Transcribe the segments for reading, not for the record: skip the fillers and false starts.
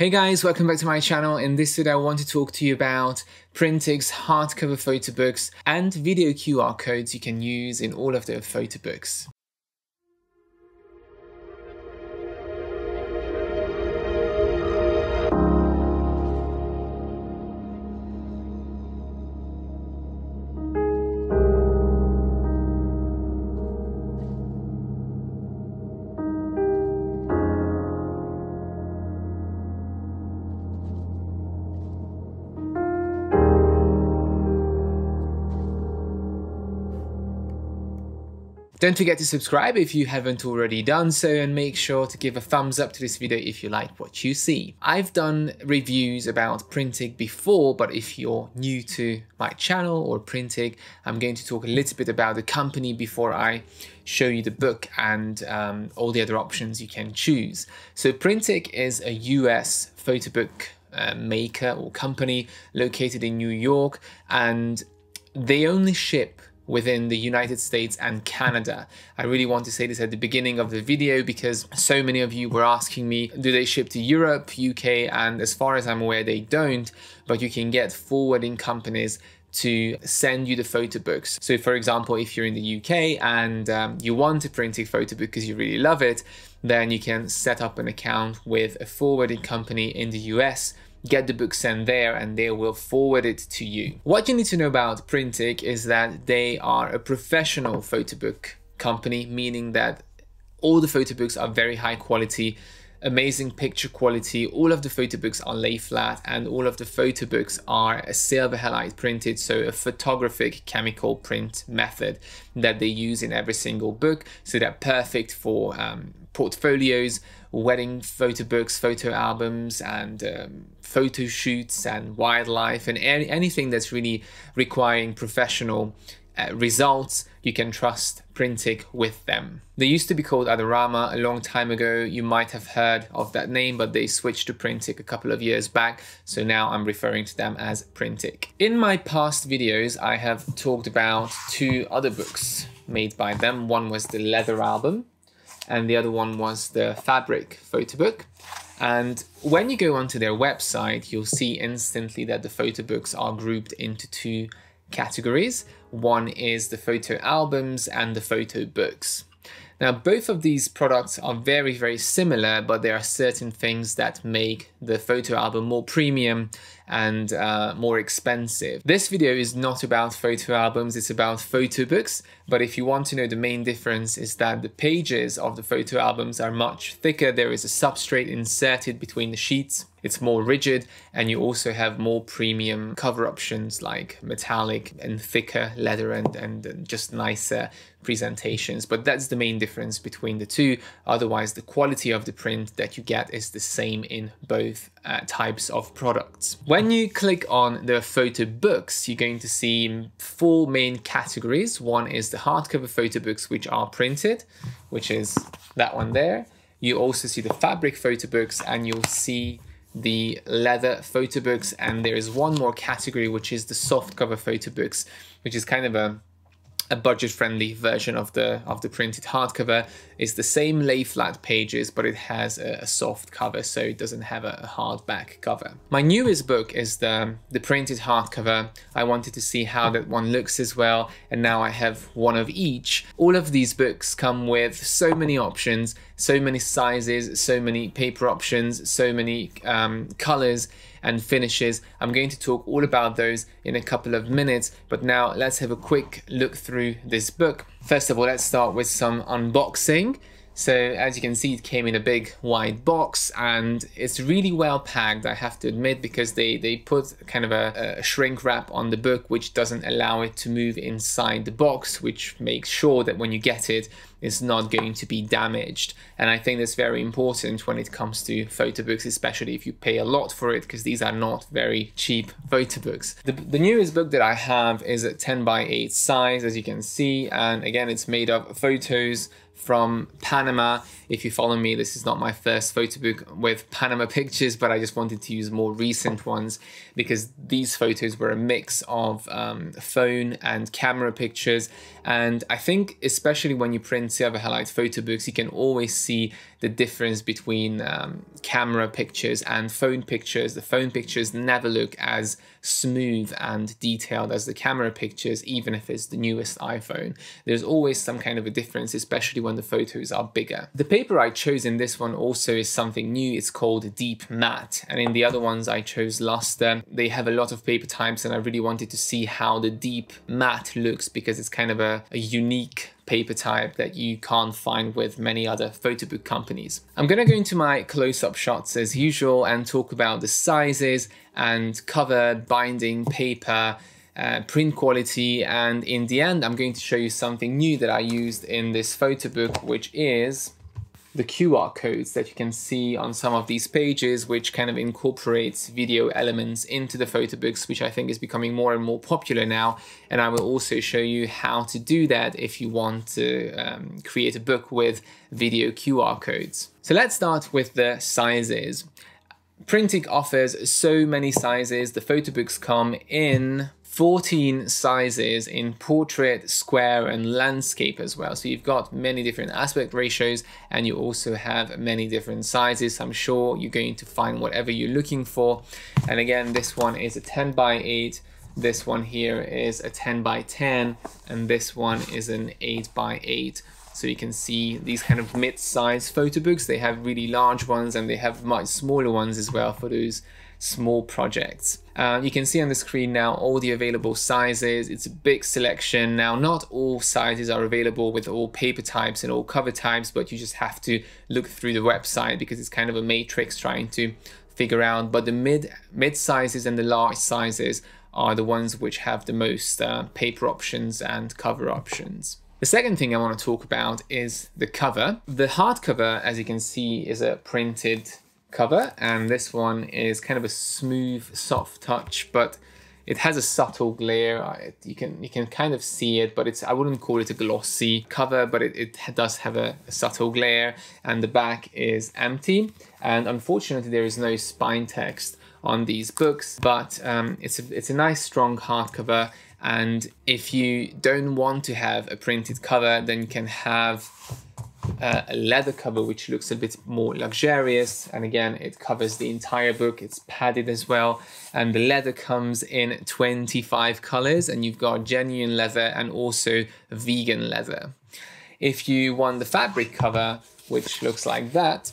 Hey guys, welcome back to my channel. In this video, I want to talk to you about Printique's hardcover photo books and video QR codes you can use in all of their photo books. Don't forget to subscribe if you haven't already done so, and make sure to give a thumbs up to this video if you like what you see. I've done reviews about Printique before, but if you're new to my channel or Printique, I'm going to talk a little bit about the company before I show you the book and all the other options you can choose. So Printique is a US photo book maker or company located in New York, and they only ship within the United States and Canada. I really want to say this at the beginning of the video because so many of you were asking me, do they ship to Europe, UK? And as far as I'm aware, they don't, but you can get forwarding companies to send you the photo books. So for example, if you're in the UK and you want a Printique photo book because you really love it, then you can set up an account with a forwarding company in the US, get the book sent there, and they will forward it to you. What you need to know about Printique is that they are a professional photo book company, meaning that all the photo books are very high quality, amazing picture quality. All of the photo books are lay flat, and all of the photo books are a silver halide printed, so a photographic chemical print method that they use in every single book. So they're perfect for portfolios, wedding photo books, photo albums, and photo shoots and wildlife, and anything that's really requiring professional results. You can trust Printique with them. They used to be called Adorama a long time ago. You might have heard of that name, but they switched to Printique a couple of years back, so now I'm referring to them as Printique. In my past videos, I have talked about two other books made by them. One was the leather album, and the other one was the fabric photo book. And when you go onto their website, you'll see instantly that the photo books are grouped into two categories. One is the photo albums and the photo books. Now, both of these products are very, very similar, but there are certain things that make the photo album more premium and more expensive. This video is not about photo albums, it's about photo books. But if you want to know, the main difference is that the pages of the photo albums are much thicker. There is a substrate inserted between the sheets. It's more rigid, and you also have more premium cover options like metallic and thicker leather and just nicer presentations. But that's the main difference between the two. Otherwise, the quality of the print that you get is the same in both types of products. When you click on the photo books, you're going to see four main categories. One is the hardcover photo books, which are printed, which is that one there. You also see the fabric photo books, and you'll see the leather photo books, and there is one more category, which is the soft cover photo books, which is kind of a budget-friendly version of the printed hardcover. It's the same lay flat pages, but it has a soft cover, so it doesn't have a hard back cover. My newest book is the printed hardcover. I wanted to see how that one looks as well, and now I have one of each. All of these books come with so many options, so many sizes, so many paper options, so many colors and finishes. I'm going to talk all about those in a couple of minutes, but now let's have a quick look through this book. First of all, let's start with some unboxing. So as you can see, it came in a big wide box, and it's really well packed, I have to admit, because they put kind of a shrink wrap on the book, which doesn't allow it to move inside the box, which makes sure that when you get it, it's not going to be damaged. And I think that's very important when it comes to photo books, especially if you pay a lot for it, because these are not very cheap photo books. The newest book that I have is a 10 by 8 size, as you can see, and again, it's made of photos from Panama. If you follow me, this is not my first photo book with Panama pictures, but I just wanted to use more recent ones because these photos were a mix of phone and camera pictures. And I think especially when you print silver halide photo books, you can always see the difference between camera pictures and phone pictures. The phone pictures never look as smooth and detailed as the camera pictures, even if it's the newest iPhone. There's always some kind of a difference, especially when the photos are bigger. The paper I chose in this one also is something new. It's called Deep Matte, and in the other ones I chose Luster. They have a lot of paper types, and I really wanted to see how the Deep Matte looks because it's kind of a unique paper type that you can't find with many other photo book companies. I'm going to go into my close-up shots as usual and talk about the sizes and cover, binding, paper, print quality, and in the end I'm going to show you something new that I used in this photo book, which is the QR codes that you can see on some of these pages, which kind of incorporates video elements into the photo books, which I think is becoming more and more popular now. And I will also show you how to do that if you want to create a book with video QR codes. So let's start with the sizes. Printique offers so many sizes. The photo books come in 14 sizes in portrait, square, and landscape as well. So you've got many different aspect ratios, and you also have many different sizes. I'm sure you're going to find whatever you're looking for. And again, this one is a 10 by 8. This one here is a 10 by 10, and this one is an 8 by 8. So you can see these kind of mid-size photo books. They have really large ones, and they have much smaller ones as well for those small projects. You can see on the screen now all the available sizes. It's a big selection. Now, not all sizes are available with all paper types and all cover types, but you just have to look through the website because it's kind of a matrix trying to figure out. But the mid sizes and the large sizes are the ones which have the most paper options and cover options. The second thing I want to talk about is the cover. The hardcover, as you can see, is a printed cover, and this one is kind of a smooth, soft touch, but it has a subtle glare. You can kind of see it, but I wouldn't call it a glossy cover, but it does have a subtle glare, and the back is empty. And unfortunately, there is no spine text on these books, but it's a nice, strong hardcover. And if you don't want to have a printed cover, then you can have a leather cover, which looks a bit more luxurious, and again it covers the entire book. It's padded as well, and the leather comes in 25 colors, and you've got genuine leather and also vegan leather. If you want the fabric cover, which looks like that,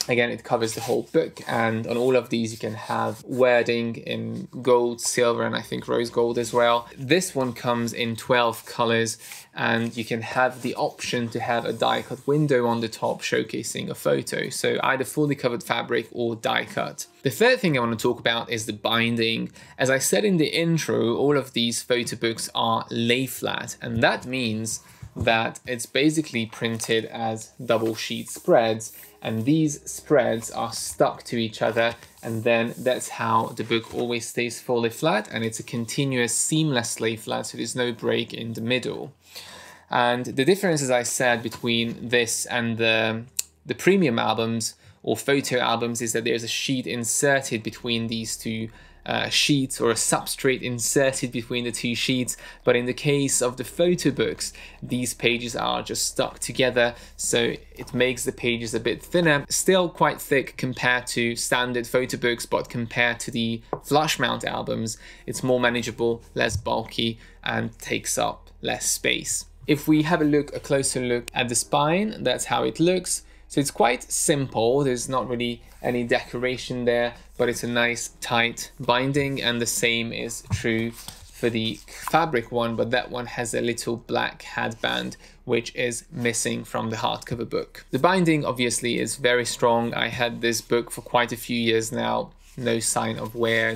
again it covers the whole book, and on all of these you can have wording in gold, silver, and I think rose gold as well. This one comes in 12 colors, and you can have the option to have a die cut window on the top showcasing a photo, so either fully covered fabric or die cut. The third thing I want to talk about is the binding. As I said in the intro, all of these photo books are lay flat, and that means that it's basically printed as double sheet spreads, and these spreads are stuck to each other, and then that's how the book always stays fully flat, and it's a continuous seamless lay flat, so there's no break in the middle. And the difference, as I said, between this and the premium albums or photo albums is that there's a sheet inserted between these two sheets, or a substrate inserted between the two sheets. But in the case of the photo books, these pages are just stuck together, so it makes the pages a bit thinner, still quite thick compared to standard photo books, but compared to the flush mount albums, it's more manageable, less bulky, and takes up less space. If we have a closer look at the spine, that's how it looks. So it's quite simple, there's not really any decoration there, but it's a nice tight binding, and the same is true for the fabric one, but that one has a little black headband, which is missing from the hardcover book. The binding obviously is very strong. I had this book for quite a few years now, no sign of wear,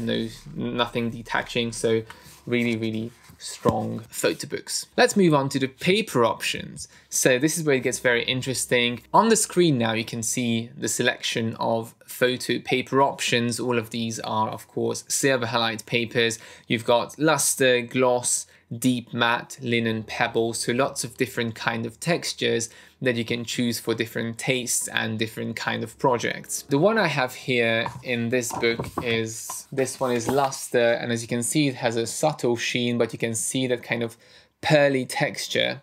nothing detaching, so really strong photo books. Let's move on to the paper options. So this is where it gets very interesting. On the screen now you can see the selection of photo paper options. All of these are of course silver halide papers. You've got luster, gloss, deep matte, linen pebbles, so lots of different kind of textures that you can choose for different tastes and different kind of projects. The one I have here in this book is, this one is Luster, and as you can see it has a subtle sheen, but you can see that kind of pearly texture,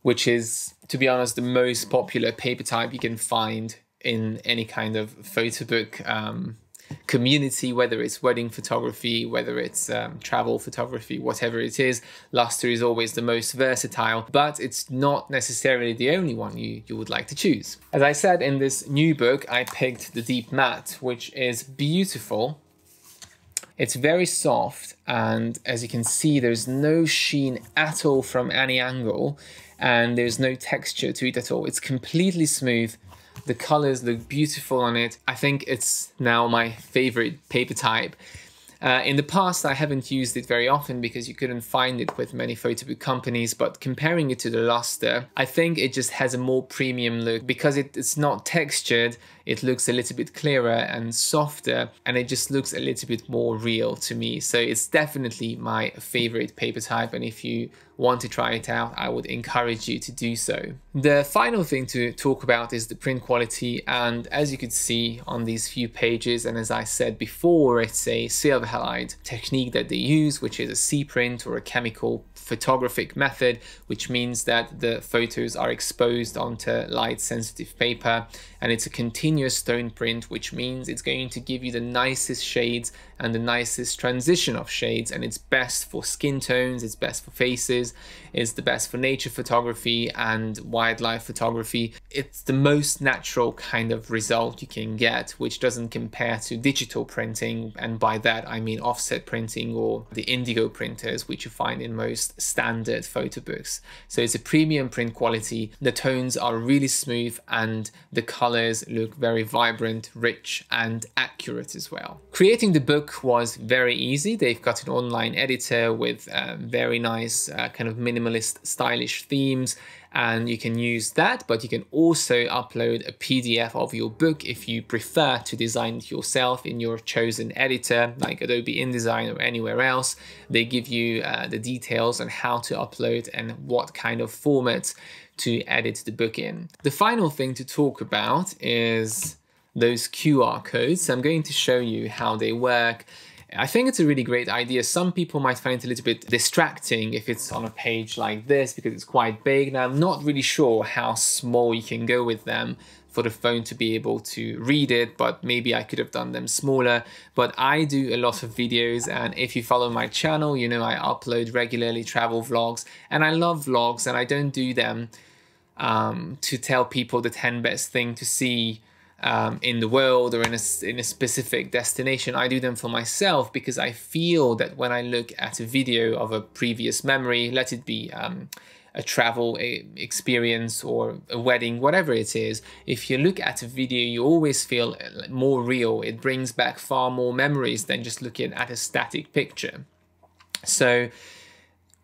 which is, to be honest, the most popular paper type you can find in any kind of photo book community, whether it's wedding photography, whether it's travel photography, whatever it is. Luster is always the most versatile, but it's not necessarily the only one you would like to choose. As I said, in this new book, I picked the deep matte, which is beautiful. It's very soft, and as you can see, there's no sheen at all from any angle, and there's no texture to it at all. It's completely smooth. The colors look beautiful on it. I think it's now my favorite paper type. In the past, I haven't used it very often because you couldn't find it with many photo book companies, but comparing it to the Luster, I think it just has a more premium look because it's not textured. It looks a little bit clearer and softer, and it just looks a little bit more real to me. So it's definitely my favorite paper type, and if you want to try it out, I would encourage you to do so. The final thing to talk about is the print quality, and as you could see on these few pages, and as I said before, it's a silver halide technique that they use, which is a C print or a chemical photographic method, which means that the photos are exposed onto light sensitive paper, and it's a continuous stone print, which means it's going to give you the nicest shades and the nicest transition of shades, and it's best for skin tones, it's best for faces, it's the best for nature photography and wildlife photography. It's the most natural kind of result you can get, which doesn't compare to digital printing, and by that I mean offset printing or the indigo printers, which you find in most standard photo books. So it's a premium print quality. The tones are really smooth and the colors look very vibrant, rich and accurate as well. Creating the book was very easy. They've got an online editor with very nice kind of minimalist stylish themes, and you can use that, but you can also upload a PDF of your book if you prefer to design it yourself in your chosen editor like Adobe InDesign or anywhere else. They give you the details on how to upload and what kind of format to edit the book in. The final thing to talk about is those QR codes. I'm going to show you how they work. I think it's a really great idea. Some people might find it a little bit distracting if it's on a page like this because it's quite big. Now, I'm not really sure how small you can go with them for the phone to be able to read it, but maybe I could have done them smaller. But I do a lot of videos, and if you follow my channel, you know I upload regularly travel vlogs, and I love vlogs, and I don't do them to tell people the 10 best thing to see in the world or in a specific destination. I do them for myself because I feel that when I look at a video of a previous memory, let it be a travel experience or a wedding, whatever it is, if you look at a video, you always feel more real. It brings back far more memories than just looking at a static picture. So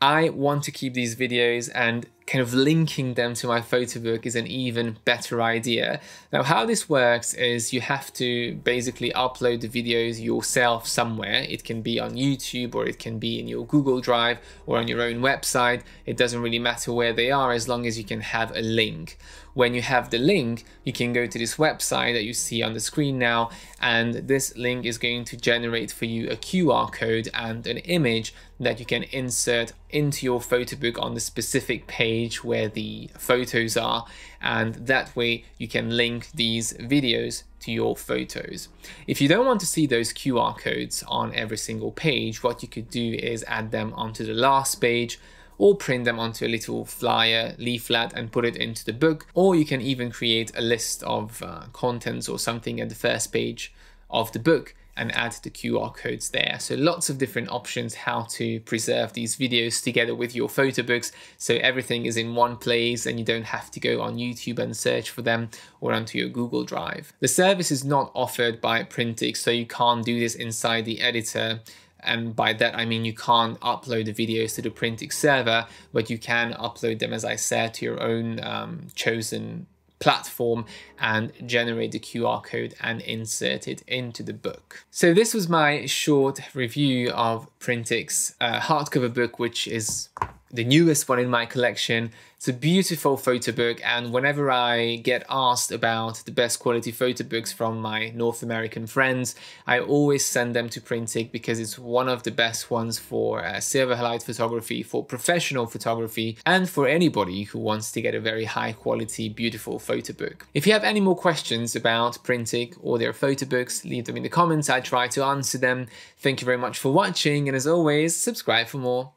I want to keep these videos, and kind of linking them to my photo book is an even better idea. Now, how this works is you have to basically upload the videos yourself somewhere. It can be on YouTube, or it can be in your Google Drive or on your own website. It doesn't really matter where they are as long as you can have a link. When you have the link, you can go to this website that you see on the screen now, and this link is going to generate for you a QR code and an image that you can insert into your photo book on the specific page where the photos are, and that way you can link these videos to your photos. If you don't want to see those QR codes on every single page, what you could do is add them onto the last page, or print them onto a little flyer, leaflet, and put it into the book. Or you can even create a list of contents or something at the first page of the book and add the QR codes there. So lots of different options how to preserve these videos together with your photo books, so everything is in one place and you don't have to go on YouTube and search for them or onto your Google Drive. The service is not offered by Printique, so you can't do this inside the editor. And by that, I mean you can't upload the videos to the Printique server, but you can upload them, as I said, to your own chosen platform and generate the QR code and insert it into the book. So this was my short review of Printique's hardcover book, which is the newest one in my collection. It's a beautiful photo book, and whenever I get asked about the best quality photo books from my North American friends, I always send them to Printique because it's one of the best ones for silver halide photography, for professional photography, and for anybody who wants to get a very high quality, beautiful photo book. If you have any more questions about Printique or their photo books, leave them in the comments. I try to answer them. Thank you very much for watching, and as always, subscribe for more.